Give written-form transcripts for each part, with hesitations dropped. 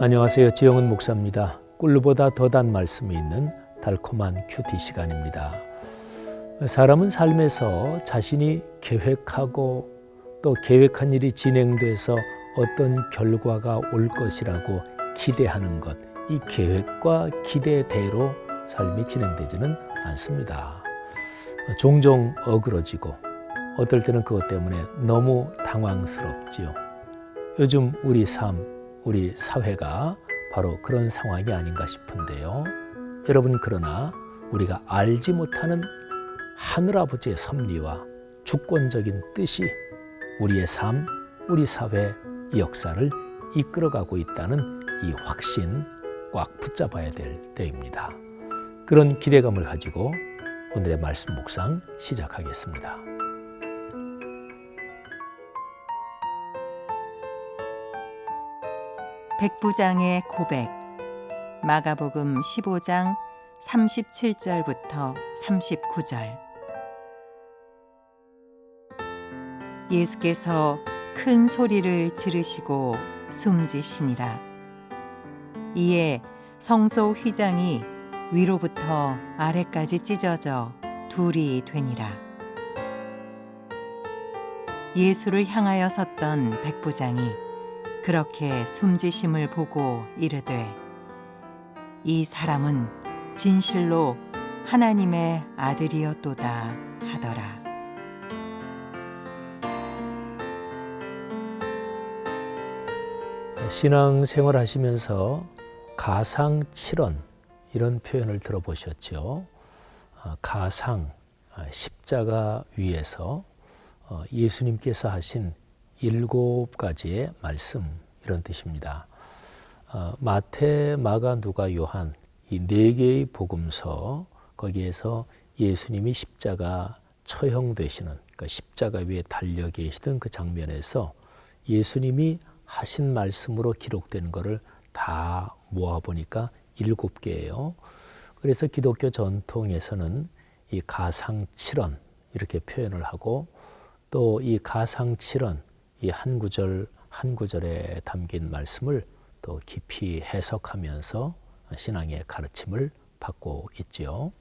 안녕하세요. 지영은 목사입니다. 꿀보다 더 단 말씀이 있는 달콤한 큐티 시간입니다. 사람은 삶에서 자신이 계획하고 또 계획한 일이 진행돼서 어떤 결과가 올 것이라고 기대하는 것, 이 계획과 기대대로 삶이 진행되지는 않습니다. 종종 어그러지고 어떨 때는 그것 때문에 너무 당황스럽지요. 요즘 우리 삶, 우리 사회가 바로 그런 상황이 아닌가 싶은데요. 여러분, 그러나 우리가 알지 못하는 하늘아버지의 섭리와 주권적인 뜻이 우리의 삶, 우리 사회 역사를 이끌어가고 있다는 이 확신 꽉 붙잡아야 될 때입니다. 그런 기대감을 가지고 오늘의 말씀 묵상 시작하겠습니다. 백부장의 고백. 마가복음 15장 37절부터 39절. 예수께서 큰 소리를 지르시고 숨지시니라. 이에 성소 휘장이 위로부터 아래까지 찢어져 둘이 되니라. 예수를 향하여 섰던 백부장이 그렇게 숨지심을 보고 이르되, 이 사람은 진실로 하나님의 아들이었도다 하더라. 신앙생활 하시면서 가상칠언 이런 표현을 들어보셨죠? 가상, 십자가 위에서 예수님께서 하신 7가지의 말씀, 이런 뜻입니다. 마태, 마가, 누가, 요한 이 4개의 복음서, 거기에서 예수님이 십자가 처형되시는, 그러니까 십자가 위에 달려 계시던 그 장면에서 예수님이 하신 말씀으로 기록된 것을 다 모아보니까 7개예요. 그래서 기독교 전통에서는 이 가상칠언 이렇게 표현을 하고, 또 이 가상칠언, 이 한 구절 한 구절에 담긴 말씀을 또 깊이 해석하면서 신앙의 가르침을 받고 있지요.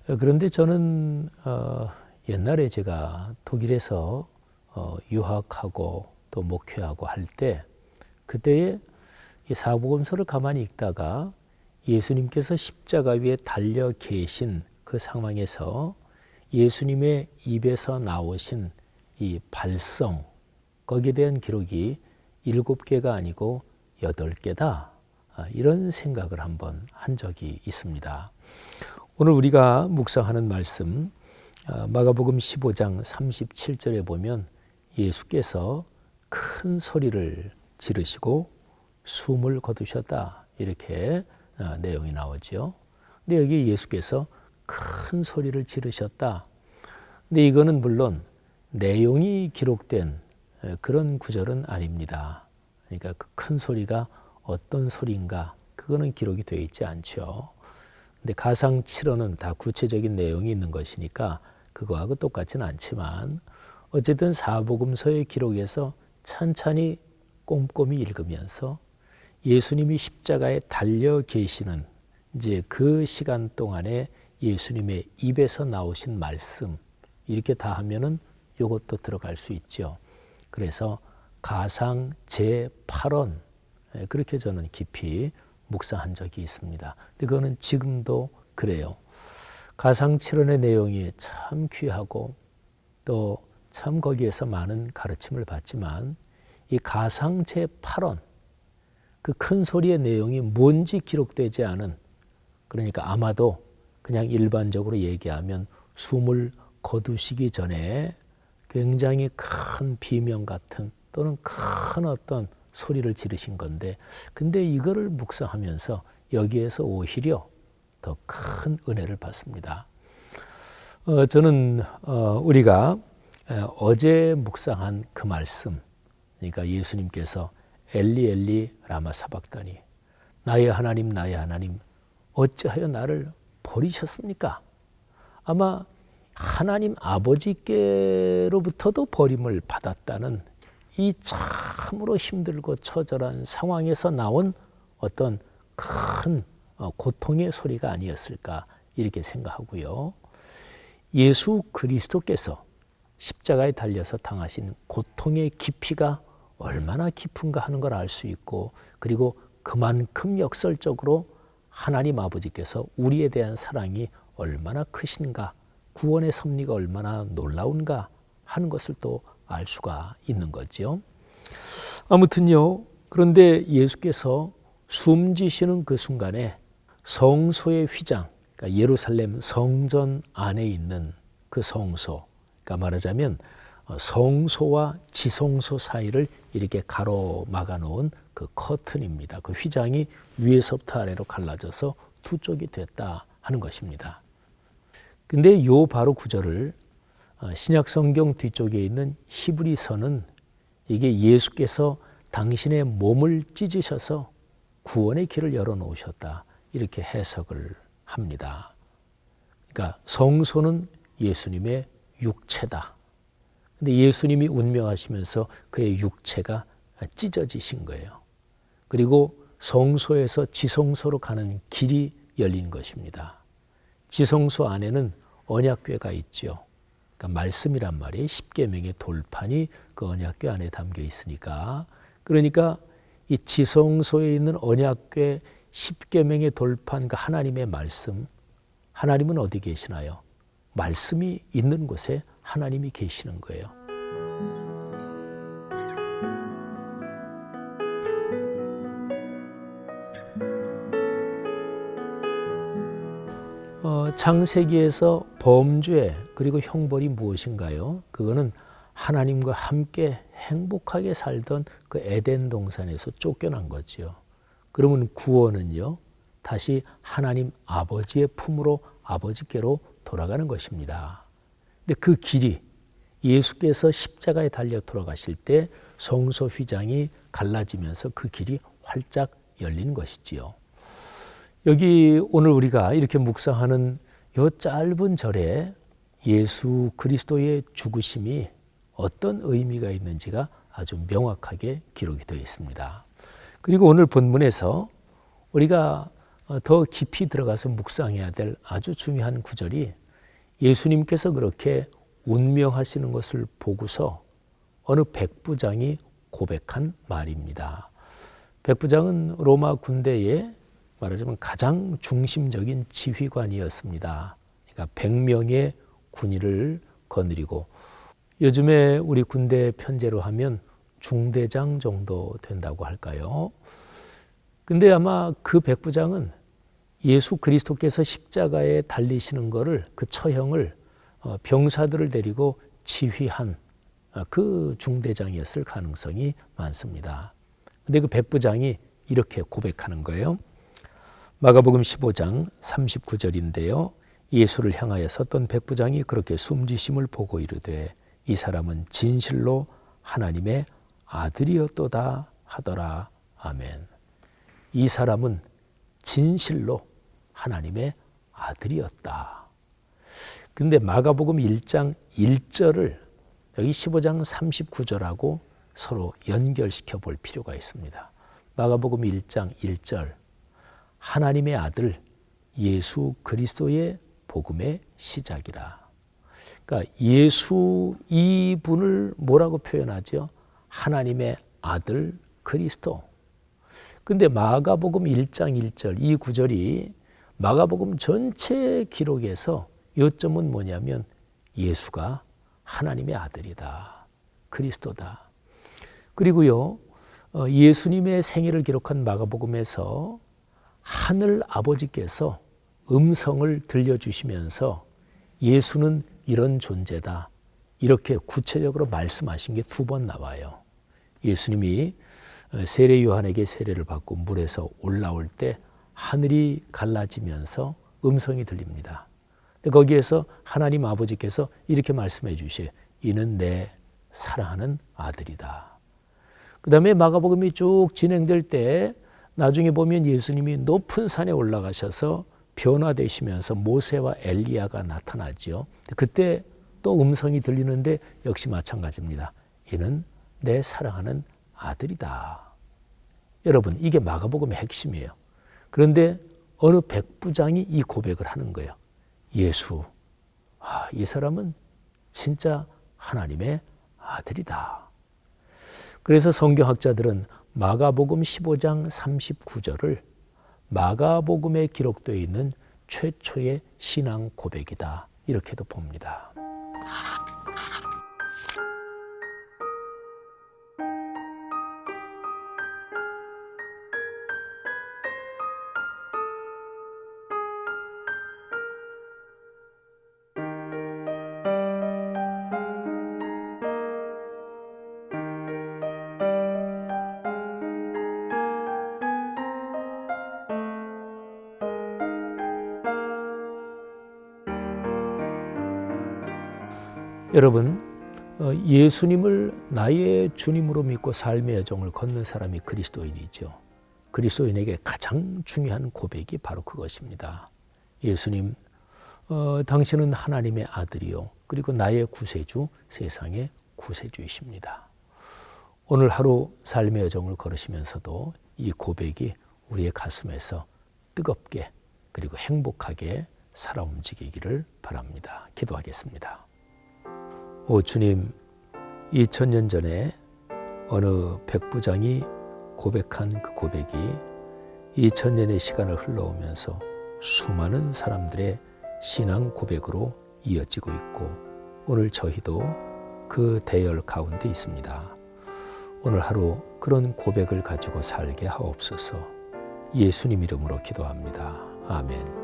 그런데 저는 옛날에 제가 독일에서 유학하고 또 목회하고 할 때, 그때의 이 사복음서를 가만히 읽다가 예수님께서 십자가 위에 달려 계신 그 상황에서 예수님의 입에서 나오신 이 발성, 거기에 대한 기록이 7개가 아니고 8개다. 이런 생각을 한번 한 적이 있습니다. 오늘 우리가 묵상하는 말씀, 마가복음 15장 37절에 보면 예수께서 큰 소리를 지르시고 숨을 거두셨다. 이렇게 내용이 나오죠. 근데 여기 예수께서 큰 소리를 지르셨다. 근데 이거는 물론 내용이 기록된 그런 구절은 아닙니다. 그러니까 그 큰 소리가 어떤 소리인가, 그거는 기록이 되어 있지 않죠. 근데 가상칠언은 다 구체적인 내용이 있는 것이니까 그거하고 똑같지는 않지만, 어쨌든 사복음서의 기록에서 찬찬히 꼼꼼히 읽으면서 예수님이 십자가에 달려 계시는 이제 그 시간 동안에 예수님의 입에서 나오신 말씀, 이렇게 다 하면은 이것도 들어갈 수 있죠. 그래서 가상 제8원, 그렇게 저는 깊이 묵상한 적이 있습니다. 근데 그거는 지금도 그래요. 가상칠언의 내용이 참 귀하고 또 참 거기에서 많은 가르침을 받지만, 이 가상 제8원, 그 큰 소리의 내용이 뭔지 기록되지 않은, 그러니까 아마도 그냥 일반적으로 얘기하면 숨을 거두시기 전에 굉장히 큰 비명 같은 또는 큰 어떤 소리를 지르신 건데, 근데 이거를 묵상하면서 여기에서 오히려 더 큰 은혜를 받습니다. 저는 우리가 어제 묵상한 그 말씀, 그러니까 예수님께서 엘리 엘리 라마 사박다니, 나의 하나님 나의 하나님 어찌하여 나를 버리셨습니까? 아마 하나님 아버지께로부터도 버림을 받았다는 이 참으로 힘들고 처절한 상황에서 나온 어떤 큰 고통의 소리가 아니었을까 이렇게 생각하고요. 예수 그리스도께서 십자가에 달려서 당하신 고통의 깊이가 얼마나 깊은가 하는 걸 알 수 있고, 그리고 그만큼 역설적으로 하나님 아버지께서 우리에 대한 사랑이 얼마나 크신가, 구원의 섭리가 얼마나 놀라운가 하는 것을 또 알 수가 있는 거죠. 아무튼요, 그런데 예수께서 숨지시는 그 순간에 성소의 휘장, 그러니까 예루살렘 성전 안에 있는 그 성소, 그러니까 말하자면 성소와 지성소 사이를 이렇게 가로막아 놓은 그 커튼입니다. 그 휘장이 위에서부터 아래로 갈라져서 두 쪽이 됐다 하는 것입니다. 근데 요 바로 구절을 신약 성경 뒤쪽에 있는 히브리서는 이게 예수께서 당신의 몸을 찢으셔서 구원의 길을 열어놓으셨다 이렇게 해석을 합니다. 그러니까 성소는 예수님의 육체다. 근데 예수님이 운명하시면서 그의 육체가 찢어지신 거예요. 그리고 성소에서 지성소로 가는 길이 열린 것입니다. 지성소 안에는 언약궤가 있죠. 그러니까 말씀이란 말이 십계명의 돌판이 그 언약궤 안에 담겨 있으니까, 그러니까 이 지성소에 있는 언약궤 십계명의 돌판, 그 하나님의 말씀, 하나님은 어디 계시나요? 말씀이 있는 곳에 하나님이 계시는 거예요. 창세기에서 범죄 그리고 형벌이 무엇인가요? 그거는 하나님과 함께 행복하게 살던 그 에덴 동산에서 쫓겨난 거지요. 그러면 구원은요, 다시 하나님 아버지의 품으로, 아버지께로 돌아가는 것입니다. 근데 그 길이 예수께서 십자가에 달려 돌아가실 때 성소 휘장이 갈라지면서 그 길이 활짝 열린 것이지요. 여기 오늘 우리가 이렇게 묵상하는 이 짧은 절에 예수 그리스도의 죽으심이 어떤 의미가 있는지가 아주 명확하게 기록이 되어 있습니다. 그리고 오늘 본문에서 우리가 더 깊이 들어가서 묵상해야 될 아주 중요한 구절이, 예수님께서 그렇게 운명하시는 것을 보고서 어느 백부장이 고백한 말입니다. 백부장은 로마 군대에 말하자면 가장 중심적인 지휘관이었습니다. 그러니까 100명의 군의를 거느리고, 요즘에 우리 군대 편제로 하면 중대장 정도 된다고 할까요? 근데 아마 그 백부장은 예수 그리스도께서 십자가에 달리시는 거를, 그 처형을 병사들을 데리고 지휘한 그 중대장이었을 가능성이 많습니다. 근데 그 백부장이 이렇게 고백하는 거예요. 마가복음 15장 39절인데요. 예수를 향하여 섰던 백부장이 그렇게 숨지심을 보고 이르되 이 사람은 진실로 하나님의 아들이었도다 하더라. 아멘. 이 사람은 진실로 하나님의 아들이었다. 근데 마가복음 1장 1절을 여기 15장 39절하고 서로 연결시켜 볼 필요가 있습니다. 마가복음 1장 1절, 하나님의 아들 예수 그리스도의 복음의 시작이라. 그러니까 예수 이분을 뭐라고 표현하죠? 하나님의 아들 그리스도. 근데 마가복음 1장 1절 이 구절이 마가복음 전체 기록에서 요점은 뭐냐면 예수가 하나님의 아들이다. 그리스도다. 그리고요, 예수님의 생애를 기록한 마가복음에서 하늘 아버지께서 음성을 들려주시면서 예수는 이런 존재다, 이렇게 구체적으로 말씀하신 게 2번 나와요. 예수님이 세례 요한에게 세례를 받고 물에서 올라올 때 하늘이 갈라지면서 음성이 들립니다. 거기에서 하나님 아버지께서 이렇게 말씀해 주셔요. 이는 내 사랑하는 아들이다. 그 다음에 마가복음이 쭉 진행될 때 나중에 보면 예수님이 높은 산에 올라가셔서 변화되시면서 모세와 엘리야가 나타나죠. 그때 또 음성이 들리는데 역시 마찬가지입니다. 이는 내 사랑하는 아들이다. 여러분, 이게 마가복음의 핵심이에요. 그런데 어느 백부장이 이 고백을 하는 거예요. 예수, 이 사람은 진짜 하나님의 아들이다. 그래서 성경학자들은 마가복음 15장 39절을 마가복음에 기록되어 있는 최초의 신앙 고백이다, 이렇게도 봅니다. 여러분, 예수님을 나의 주님으로 믿고 삶의 여정을 걷는 사람이 그리스도인이죠. 그리스도인에게 가장 중요한 고백이 바로 그것입니다. 예수님, 당신은 하나님의 아들이요, 그리고 나의 구세주, 세상의 구세주이십니다. 오늘 하루 삶의 여정을 걸으시면서도 이 고백이 우리의 가슴에서 뜨겁게 그리고 행복하게 살아 움직이기를 바랍니다. 기도하겠습니다. 오 주님, 2000년 전에 어느 백부장이 고백한 그 고백이 2000년의 시간을 흘러오면서 수많은 사람들의 신앙 고백으로 이어지고 있고, 오늘 저희도 그 대열 가운데 있습니다. 오늘 하루 그런 고백을 가지고 살게 하옵소서. 예수님 이름으로 기도합니다. 아멘.